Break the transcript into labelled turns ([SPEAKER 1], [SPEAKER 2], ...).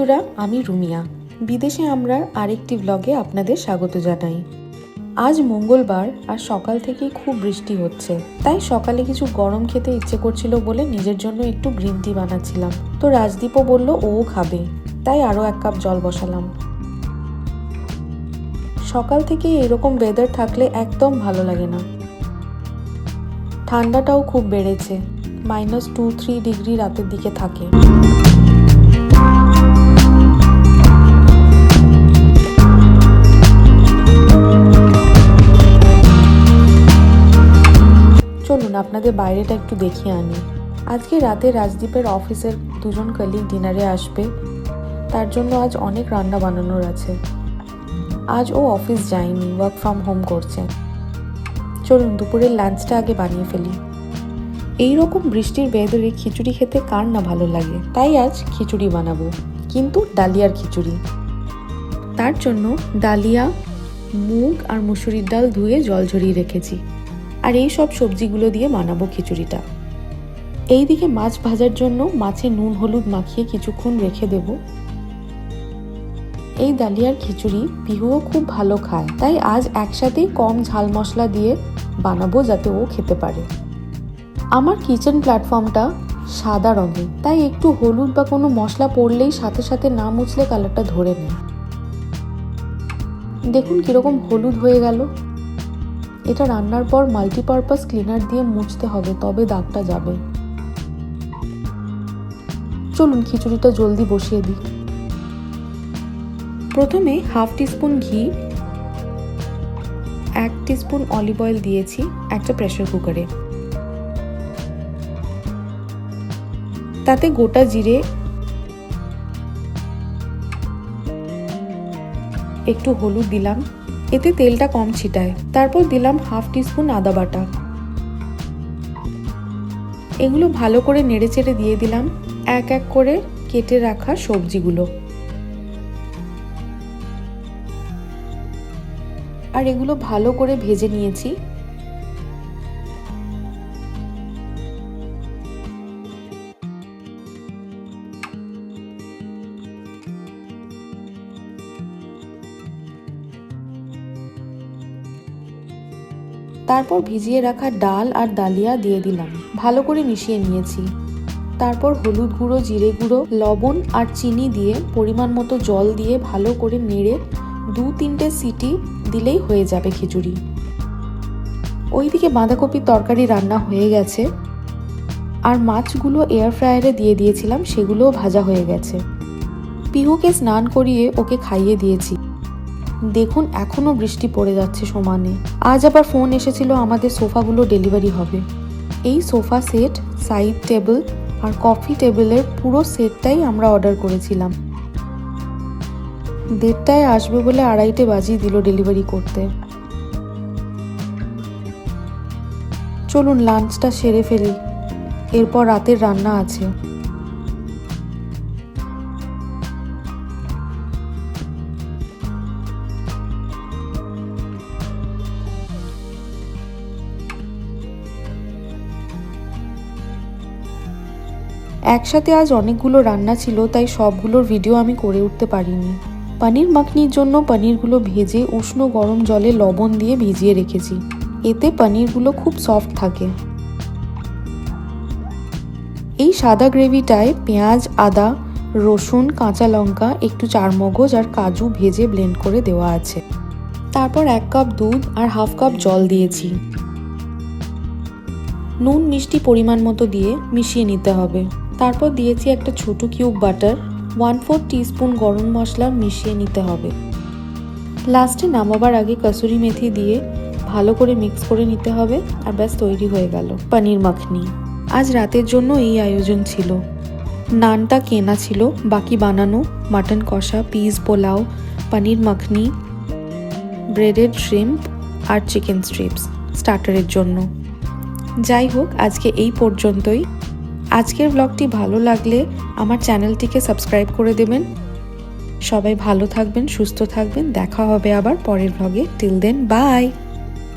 [SPEAKER 1] বন্ধুরা, আমি রুমিয়া। বিদেশে আমরা আরেকটি ব্লগে আপনাদের স্বাগত জানাই। আজ মঙ্গলবার আর সকাল থেকেই খুব বৃষ্টি হচ্ছে, তাই সকালে কিছু গরম খেতে ইচ্ছে করছিল বলে নিজের জন্য একটু গ্রিন টি বানাচ্ছিলাম। তো রাজদীপও বলল ও খাবে, তাই আরও 1 কাপ জল বসালাম। সকাল থেকে এরকম ওয়েদার থাকলে একদম ভালো লাগে না। ঠান্ডাটাও খুব বেড়েছে, -2-3 ডিগ্রি রাতের দিকে থাকে। চলুন আপনাদের বাইরেটা একটু দেখিয়ে আনি। আজকে রাতে রাজদীপের অফিসের 2জন কলিগ ডিনারে আসবে, তার জন্য আজ অনেক রান্না বানানোর আছে। আজ ও অফিস যায়নি, ওয়ার্ক ফ্রম হোম করছে। চলুন দুপুরের লাঞ্চটা আগে বানিয়ে ফেলি। এইরকম বৃষ্টির ওয়েদারে খিচুড়ি খেতে কার না ভালো লাগে, তাই আজ খিচুড়ি বানাবো, কিন্তু ডালিয়ার খিচুড়ি। তার জন্য ডালিয়া, মুগ আর মুসুরির ডাল ধুয়ে জল ঝরিয়ে রেখেছি, আর এই সব সবজিগুলো দিয়ে বানাবো খিচুড়িটা। এইদিকে মাছ ভাজার জন্য মাছে নুন হলুদ মাখিয়ে কিছুক্ষণ রেখে দেব। এই ডালিয়ার খিচুড়ি পিহুও খুব ভালো খায়, তাই আজ একসাথেই কম ঝাল মশলা দিয়ে বানাবো যাতে ও খেতে পারে। আমার কিচেন প্ল্যাটফর্মটা সাদা রঙের, তাই একটু হলুদ বা কোনো মশলা পড়লেই সাথে সাথে না মুছলে কালারটা ধরে নেয়। দেখুন কিরকম হলুদ হয়ে গেল। এটা রান্নার পর মাল্টিপারপাস ক্লিনার দিয়ে মুছতে হবে, তবে দাগটা যাবে। চলুন খিচুড়িটা জলদি বসিয়ে দিই। প্রথমে 1/2 টিস্পুন ঘি, 1 টিস্পুন অলিভ অয়েল দিয়েছি একটা প্রেসার কুকারে। তাতে গোটা জিরে, একটু হলুদ দিলাম, এতে তেলটা কম ছিটায়। তারপর দিলাম 1/2 টিস্পুন আদা বাটা। এগুলো ভালো করে নেড়েচেড়ে দিয়ে দিলাম এক এক করে কেটে রাখা সবজিগুলো, আর এগুলো ভালো করে ভেজে নিয়েছি। তারপর ভিজিয়ে রাখা ডাল আর ডালিয়া দিয়ে দিলাম, ভালো করে মিশিয়ে নিয়েছি। তারপর হলুদ গুঁড়ো, জিরে গুঁড়ো, লবণ আর চিনি দিয়ে পরিমাণ মতো জল দিয়ে ভালো করে নেড়ে 2-3টে সিটি দিলেই হয়ে যাবে খিচুড়ি। ওইদিকে বাঁধাকপির তরকারি রান্না হয়ে গেছে, আর মাছগুলো এয়ার ফ্রায়ারে দিয়ে দিয়েছিলাম, সেগুলোও ভাজা হয়ে গেছে। পিহুকে স্নান করিয়ে ওকে খাইয়ে দিয়েছি। দেখুন এখনো বৃষ্টি পড়ে যাচ্ছে সমানে। আজ আবার ফোন এসেছিল আমাদের সোফাগুলো ডেলিভারি হবে। এই সোফা সেট, সাইড টেবিল আর কফি টেবিলের পুরো সেটটাই আমরা অর্ডার করেছিলাম। 1:30টায় আসবে বলে 2:30টে বাজিয়ে দিল ডেলিভারি করতে। চলুন লাঞ্চটা সেরে ফেলি, এরপর রাতের রান্না আছে। একসাথে আজ অনেকগুলো রান্না ছিল, তাই সবগুলোর ভিডিও আমি করে উঠতে পারিনি। পনির মাখনির জন্য পনিরগুলো ভেজে উষ্ণ গরম জলে লবণ দিয়ে ভিজিয়ে রেখেছি, এতে পনিরগুলো খুব সফট থাকে। এই সাদা গ্রেভিটায় পেঁয়াজ, আদা, রসুন, কাঁচা লঙ্কা, একটু চারমগজ আর কাজু ভেজে ব্লেন্ড করে দেওয়া আছে। তারপর 1 কাপ দুধ আর 1/2 কাপ জল দিয়েছি। নুন মিষ্টি পরিমাণ মতো দিয়ে মিশিয়ে নিতে হবে। তারপর দিয়েছি একটা ছোট কিউব বাটার, 1/4 টিস্পুন গরম মশলা মিশিয়ে নিতে হবে। লাস্টে নামাবার আগে কসুরি মেথি দিয়ে ভালো করে মিক্স করে নিতে হবে, আর ব্যাস তৈরি হয়ে গেল পনির মাখনি। আজ রাতের জন্য এই আয়োজন ছিল। নানটা কেনা ছিল, বাকি বানানো মাটন কষা, পিস পোলাও, পনির মাখনি, ব্রেডেড শ্রিম্প আর চিকেন স্ট্রিপস স্টার্টারের জন্য। যাই হোক, আজকে এই পর্যন্তই। আজকের ব্লগটি ভালো লাগলে আমার চ্যানেলটিকে সাবস্ক্রাইব করে দেবেন। সবাই ভালো থাকবেন, সুস্থ থাকবেন। দেখা হবে আবার পরের ব্লগে। Till then, by.